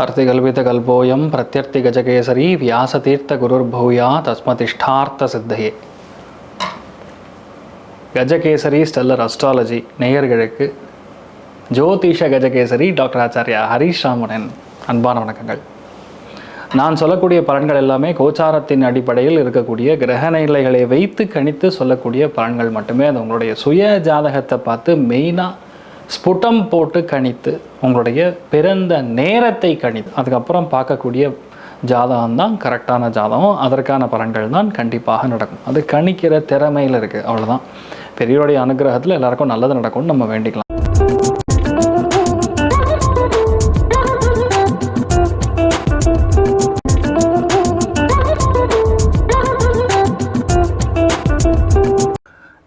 अर्तिकल्पितकल्पोऽयं प्रत्यर्थिगजकेसरी व्यासतीर्थगुरुर्भूया तस्मतिष्ठार्த்த சித்தையே. Gajakesari stellar astrology நேயர்களுக்கு ஜோதிஷ Gajakesari doctor Acharya Harish ராமனின் அன்பான வணக்கங்கள். நான் சொல்லக்கூடிய பலன்கள் எல்லாமே கோச்சாரத்தின் அடிப்படையில் இருக்கக்கூடிய கிரக நிலைகளை வைத்து கணித்து சொல்லக்கூடிய பலன்கள் மட்டுமே. அது உங்களுடைய சுய ஜாதகத்தை பார்த்து மெயினாக ஸ்புட்டம் போட்டு கணித்து உங்களுடைய பிறந்த நேரத்தை கணித்து அதுக்கப்புறம் பார்க்கக்கூடிய ஜாதகம் தான் கரெக்டான ஜாதகம். அதற்கான பலன்கள் தான் கண்டிப்பாக நடக்கும். அது கணிக்கிற திறமையில் இருக்குது, அவ்வளோதான். பெரியவருடைய அனுகிரகத்தில் எல்லாருக்கும் நல்லது நடக்கும்னு நம்ம வேண்டிக்கலாம்.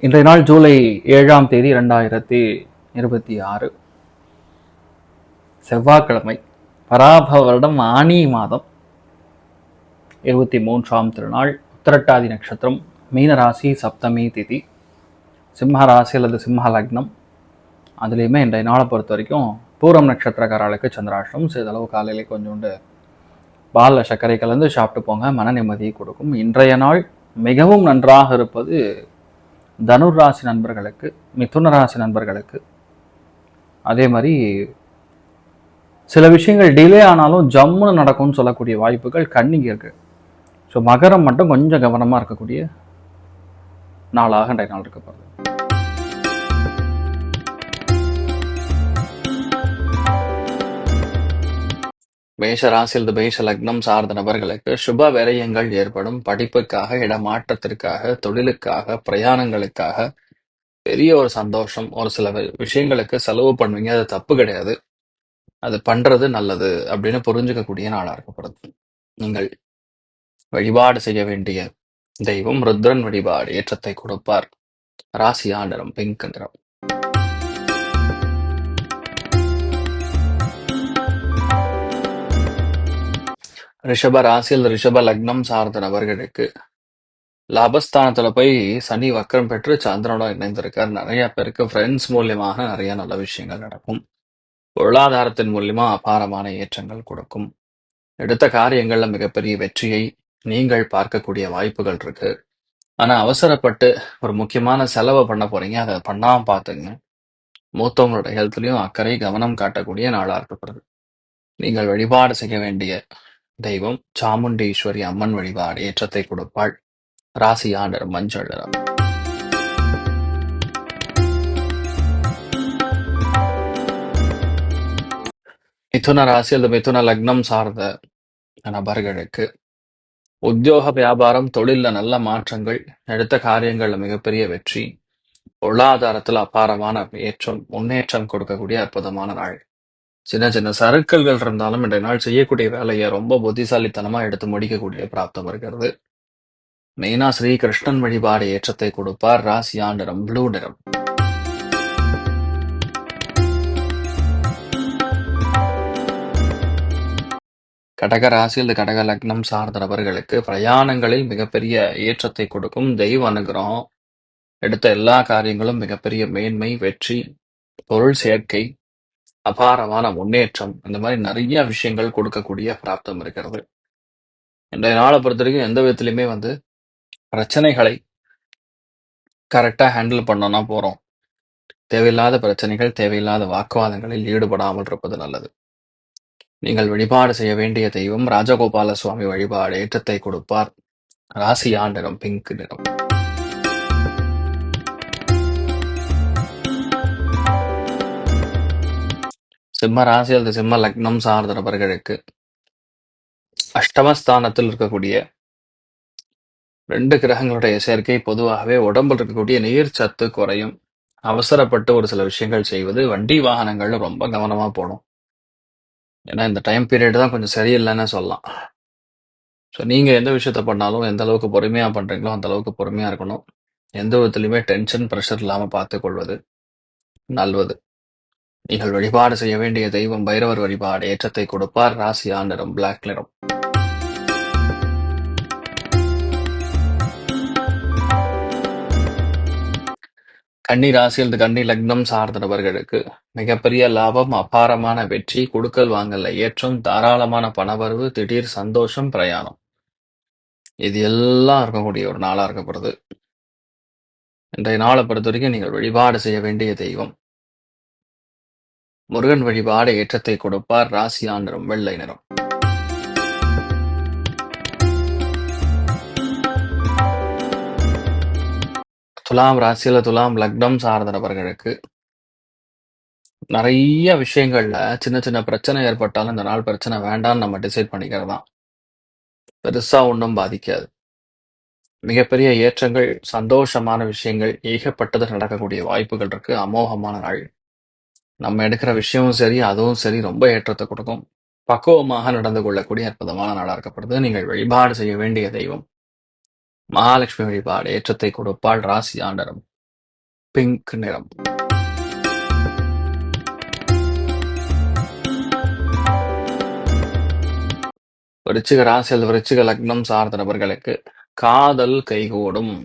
இன்றைய நாள் ஜூலை 7ஆம் தேதி 2026 செவ்வாய்க்கிழமை, பராபவ வருடம் ஆனி மாதம் 23ஆம் திருநாள், உத்திரட்டாதி நட்சத்திரம், மீனராசி, சப்தமி திதி, சிம்ம ராசி அல்லது சிம்ம லக்னம். அதுலேயுமே இன்றைய நாளை பொறுத்த வரைக்கும் பூரம் நட்சத்திரக்காரர்களுக்கு சந்திராஷ்டம். சிறிதளவு காலையிலே கொஞ்சோண்டு பாலில் சர்க்கரை கலந்து சாப்பிட்டு போங்க, மன நிம்மதியை கொடுக்கும். இன்றைய நாள் மிகவும் நன்றாக இருப்பது தனுர் ராசி நண்பர்களுக்கு, மிதுன ராசி நண்பர்களுக்கு. அதே மாதிரி சில விஷயங்கள் டிலே ஆனாலும் ஜம்முன்னு நடக்கும்னு சொல்லக்கூடிய வாய்ப்புகள் கண்ணிக்கு இருக்கு. ஸோ மகரம் மட்டும் கொஞ்சம் கவனமாக இருக்கக்கூடிய நாளாக இன்றைய நாள் இருக்கப்படுது. மேஷ ராசி அல்லது மேஷ லக்னம் சார்ந்த நபர்களுக்கு சுப விரயங்கள் ஏற்படும். படிப்புக்காக, இடமாற்றத்திற்காக, தொழிலுக்காக, பிரயாணங்களுக்காக பெரிய ஒரு சந்தோஷம். ஒரு சில விஷயங்களுக்கு செலவு பண்ணுவீங்க, அது தப்பு கிடையாது. அது பண்றது நல்லது அப்படின்னு புரிஞ்சுக்கக்கூடிய நாளாக இருக்கப்படுது. நீங்கள் வழிபாடு செய்ய வேண்டிய தெய்வம் ருத்ரன் வழிபாடு ஏற்றத்தை கொடுப்பார். ராசியா நிறம் பிங்க் நிறம். ரிஷப ராசியில் ரிஷப லக்னம் சார்ந்த நபர்களுக்கு லாபஸ்தானத்துல போய் சனி வக்கரம் பெற்று சந்திரனோட இணைந்திருக்கார். நிறைய பேருக்கு ஃப்ரெண்ட்ஸ் மூலியமாக நிறைய நல்ல விஷயங்கள் நடக்கும். பொருளாதாரத்தின் மூலியமா அபாரமான ஏற்றங்கள் கொடுக்கும். எடுத்த காரியங்கள்ல மிகப்பெரிய வெற்றியை நீங்கள் பார்க்கக்கூடிய வாய்ப்புகள் இருக்கு. ஆனா அவசரப்பட்டு ஒரு முக்கியமான செலவை பண்ண போறீங்க, அதை பண்ணாம பார்த்துங்க. மூத்தவங்களோட ஹெல்த்லயும் அக்கறை கவனம் காட்டக்கூடிய நாளா இருக்கப்படுது. நீங்கள் வழிபாடு செய்ய வேண்டிய தெய்வம் சாமுண்டீஸ்வரி அம்மன் வழிபாடு ஏற்றத்தை கொடுப்பாள். ராசியா நிறம் மஞ்சள் நிறம். மிதுன ராசி அல்லது மிதுன லக்னம் சார்ந்த நபர்களுக்கு உத்தியோக, வியாபாரம், தொழில நல்ல மாற்றங்கள், எடுத்த காரியங்கள்ல மிகப்பெரிய வெற்றி, பொருளாதாரத்துல அபாரமான ஏற்றம், முன்னேற்றம் கொடுக்கக்கூடிய அற்புதமான நாள். சின்ன சின்ன சறுக்கல்கள் இருந்தாலும் இன்றைய நாள் செய்யக்கூடிய வேலையை ரொம்ப புத்திசாலித்தனமா எடுத்து முடிக்கக்கூடிய பிராப்தம் இருக்கிறது. மெயினா ஸ்ரீ கிருஷ்ணன் வழிபாடு ஏற்றத்தை கொடுப்பார். ராசியா நிறம் ப்ளூ நிறம். கடக ராசியில் கடக லக்னம் சார்ந்த நபர்களுக்கு பிரயாணங்களில் மிகப்பெரிய ஏற்றத்தை கொடுக்கும். தெய்வ அனுகிரகம், எடுத்த எல்லா காரியங்களும் மிகப்பெரிய மேன்மை, வெற்றி, பொருள் சேர்க்கை, அபாரமான முன்னேற்றம், இந்த மாதிரி நிறைய விஷயங்கள் கொடுக்கக்கூடிய பிராப்தம் இருக்கிறது. இன்றைய நாளை பொறுத்த வரைக்கும் எந்த விதத்திலையுமே பிரச்சனைகளை கரெக்டா ஹேண்டில் பண்ணோம்னா போறோம். தேவையில்லாத பிரச்சனைகள், தேவையில்லாத வாக்குவாதங்களில் ஈடுபடாமல் இருப்பது நல்லது. நீங்கள் வழிபாடு செய்ய வேண்டிய தெய்வம் ராஜகோபால சுவாமி வழிபாடு ஏற்றத்தை கொடுப்பார். ராசியா நிறம் பிங்க் நிறம். சிம்ம ராசி அல்லது சிம்ம லக்னம் சார்ந்த நபர்களுக்கு அஷ்டமஸ்தானத்தில் இருக்கக்கூடிய 2 கிரகங்களுடைய சேர்க்கை பொதுவாகவே உடம்பில் இருக்கக்கூடிய நீர் சத்து குறையும். அவசரப்பட்டு ஒரு சில விஷயங்கள் செய்வது, வண்டி வாகனங்கள்ல ரொம்ப கவனமா போகணும். ஏன்னா இந்த டைம் பீரியட் தான் கொஞ்சம் சரியில்லைன்னு சொல்லலாம். ஸோ நீங்க எந்த விஷயத்த பண்ணாலும் எந்த அளவுக்கு பொறுமையா பண்றீங்களோ அந்த அளவுக்கு பொறுமையா இருக்கணும். எந்த விதத்திலுமே டென்ஷன், ப்ரெஷர் இல்லாம பார்த்துக் கொள்வது நல்லது. நீங்கள் வழிபாடு செய்ய வேண்டிய தெய்வம் பைரவர் வழிபாடு ஏற்றத்தை கொடுப்பார். ராசியா நிறம் பிளாக் நிறம். கன்னி ராசியில் கன்னி லக்னம் சார்ந்த நபர்களுக்கு மிகப்பெரிய லாபம், அபாரமான வெற்றி, குடுக்கல் வாங்கல்ல ஏற்றம், தாராளமான பணவரவு, திடீர் சந்தோஷம், பிரயாணம். இது எல்லாம் இருக்கக்கூடிய ஒரு நாளா இருக்கப்படுது. இன்றைய நாளை பொறுத்தவரைக்கும் நீங்கள் வழிபாடு செய்ய வேண்டிய தெய்வம் முருகன் வழிபாடு ஏற்றத்தை கொடுப்பார். ராசியா நிறம் வெள்ளை நிறம். துலாம் ராசியில துலாம் லக்னம் சார்ந்த நபர்களுக்கு நிறைய விஷயங்கள்ல சின்ன சின்ன பிரச்சனை ஏற்பட்டாலும் இந்த நாள் பிரச்சனை வேண்டாம்னு நம்ம டிசைட் பண்ணிக்கிறது தான். பெருசா ஒன்றும் பாதிக்காது. மிகப்பெரிய ஏற்றங்கள், சந்தோஷமான விஷயங்கள் ஏகப்பட்டது நடக்கக்கூடிய வாய்ப்புகள் இருக்கு. அமோகமான நாள். நம்ம எடுக்கிற விஷயமும் சரி, அதுவும் சரி ரொம்ப ஏற்றத்தை கொடுக்கும். பக்குவமாக நடந்து கொள்ளக்கூடிய அற்புதமான நாளா இருக்கப்படுது. நீங்கள் வழிபாடு செய்ய வேண்டிய தெய்வம் மகாலட்சுமி வழிபாடு ஏற்றத்தை கொடுப்பாள். ராசி ஆண்டரம் பிங்க் நிறம். விருச்சிக ராசியில் விருச்சிக லக்னம் சார்ந்த நபர்களுக்கு காதல் கைகூடும்.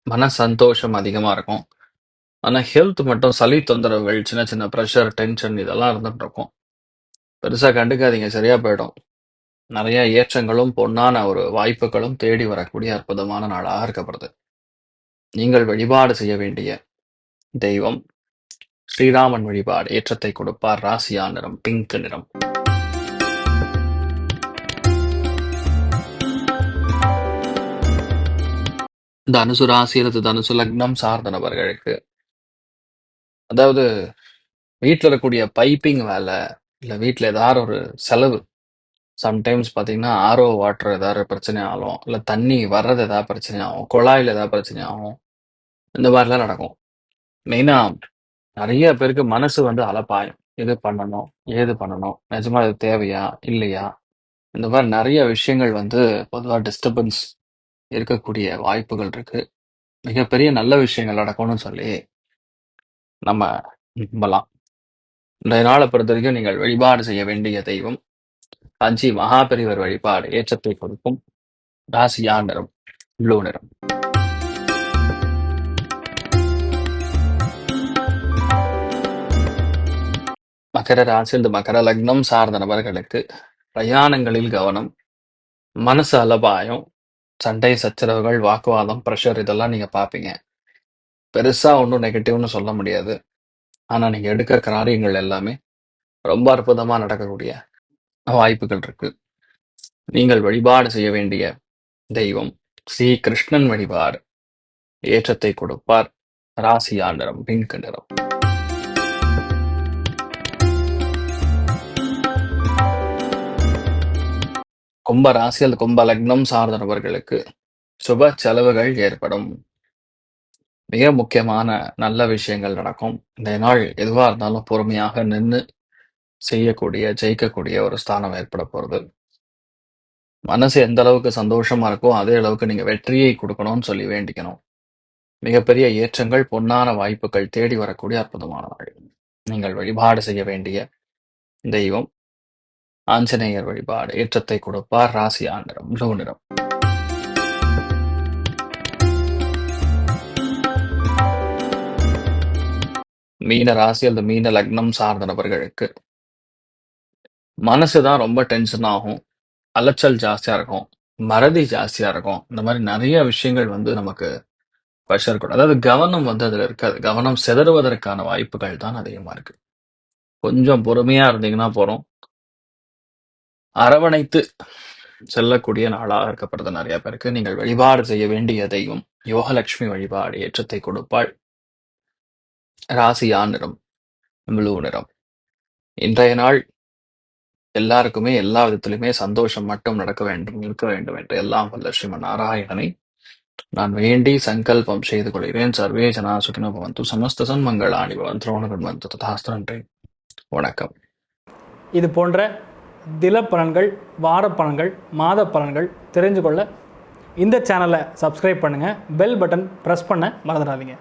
மன சந்தோஷம் அதிகமா இருக்கும். ஆனா ஹெல்த் மட்டும் சளி தொந்தரவுகள், சின்ன சின்ன ப்ரெஷர், டென்ஷன் இதெல்லாம் இருந்துட்டு இருக்கும். பெருசா கண்டுக்காதீங்க, சரியா போயிடும். நிறைய ஏற்றங்களும் பொன்னான ஒரு வாய்ப்புகளும் தேடி வரக்கூடிய அற்புதமான நாளாக இருக்கப்படுது. நீங்கள் வழிபாடு செய்ய வேண்டிய தெய்வம் ஸ்ரீராமன் வழிபாடு ஏற்றத்தை கொடுப்பார். ராசியா நிறம் பிங்க் நிறம். தனுசு ராசி அல்லது தனுசு லக்னம் சார்ந்த நபர்களுக்கு அதாவது வீட்டில் இருக்கக்கூடிய பைப்பிங் வேலை, இல்லை வீட்டில் ஏதாவது ஒரு செலவு, சம்டைம்ஸ் பார்த்தீங்கன்னா ஆர்ஓ வாட்டர் ஏதாவது பிரச்சனை ஆகும், இல்லை தண்ணி வர்றது ஏதாவது பிரச்சனை ஆகும், குழாயில் ஏதாவது பிரச்சனை ஆகும், இந்த மாதிரிலாம் நடக்கும். மெயினாக நிறைய பேருக்கு மனசு வந்து அலப்பாயும். இது பண்ணணும், ஏது பண்ணணும், நிஜமா இது தேவையா இல்லையா, இந்த மாதிரி நிறைய விஷயங்கள் வந்து பொதுவாக டிஸ்டர்பன்ஸ் இருக்கக்கூடிய வாய்ப்புகள் இருக்கு. மிகப்பெரிய நல்ல விஷயங்கள் நடக்கும்னு சொல்லி நம்ம நம்பலாம். இன்றைய நாளை பொறுத்த வரைக்கும் நீங்கள் வழிபாடு செய்ய வேண்டிய தெய்வம் காஞ்சி மகாபெரிவர் வழிபாடு ஏற்றத்தை கொடுக்கும். ராசியா நிறம் ப்ளூ நிறம். மகர ராசி மகர லக்னம் சார்ந்த நபர்களுக்கு பிரயாணங்களில் கவனம், மனசு அலபாயம், சண்டை சச்சரவுகள், வாக்குவாதம், ப்ரெஷர் இதெல்லாம் நீங்க பார்ப்பீங்க. பெருசா ஒன்றும் நெகட்டிவ்னு சொல்ல முடியாது. ஆனா நீங்க எடுக்கிற காரியங்கள் எல்லாமே ரொம்ப அற்புதமா நடக்கக்கூடிய வாய்ப்புகள் இருக்கு. நீங்கள் வழிபாடு செய்ய வேண்டிய தெய்வம் ஸ்ரீ கிருஷ்ணன் வழிபாடு ஏற்றத்தை கொடுப்பார். ராசியா நிறம் பிங்க் நிறம். கும்ப ராசியில் கும்ப லக்னம் சார்ந்த நபர்களுக்கு சுப செலவுகள் ஏற்படும். மிக முக்கியமான நல்ல விஷயங்கள் நடக்கும். இந்த நாள் எதுவா இருந்தாலும் பொறுமையாக நின்று செய்யக்கூடிய, ஜெயிக்கக்கூடிய ஒரு ஸ்தானம் ஏற்பட போறது. மனசு எந்த அளவுக்கு சந்தோஷமா இருக்கோ அதே அளவுக்கு நீங்க வெற்றியை கொடுக்கணும்னு சொல்லி வேண்டிக்கணும். மிகப்பெரிய ஏற்றங்கள், பொன்னான வாய்ப்புகள் தேடி வரக்கூடிய அற்புதமான நாள். நீங்கள் வழிபாடு செய்ய வேண்டிய தெய்வம் ஆஞ்சநேயர் வழிபாடு ஏற்றத்தை கொடுப்பார். ராசியா நிறம் ப்ளூ நிறம். மீன ராசி அல்லது மீன லக்னம் சார்ந்த நபர்களுக்கு மனசுதான் ரொம்ப டென்ஷன் ஆகும், அலைச்சல் ஜாஸ்தியா இருக்கும், மறதி ஜாஸ்தியா இருக்கும். இந்த மாதிரி நிறைய விஷயங்கள் வந்து நமக்கு ப்ரெஷர் கூட, அதாவது கவனம் வந்து அதுல இருக்காது. கவனம் சிதறுவதற்கான வாய்ப்புகள் தான் அதிகமா இருக்கு. கொஞ்சம் பொறுமையா இருந்தீங்கன்னா போறோம். அரவணைத்து செல்லக்கூடிய நாளாக இருக்கப்படுது நிறைய பேருக்கு. நீங்கள் வழிபாடு செய்ய வேண்டிய தெய்வம் யோகலட்சுமி வழிபாடு ஏற்றத்தை கொடுப்பாள். ராசியா நிறம் ப்ளூ நிறம். இன்றைய நாள் எல்லாருக்குமே எல்லா விதத்திலுமே சந்தோஷம் மட்டும் நடக்க வேண்டும், இருக்க வேண்டும் என்று எல்லாம் வல்ல ஸ்ரீமன் நாராயணனை நான் வேண்டி சங்கல்பம் செய்து கொள்கிறேன். சர்வே ஜனா சுகினோ பவந்து, சமஸ்த சன்மங்களாணி பவந்து, ரோணகன் வந்து ததாஸ்து. நன்றி, வணக்கம். இது போன்ற தில பலன்கள், வார பலன்கள், மாத பலன்கள் தெரிஞ்சு கொள்ள இந்த சேனலை சப்ஸ்கிரைப் பண்ணுங்கள். பெல் பட்டன் ப்ரெஸ் பண்ண மறந்துடாதீங்க.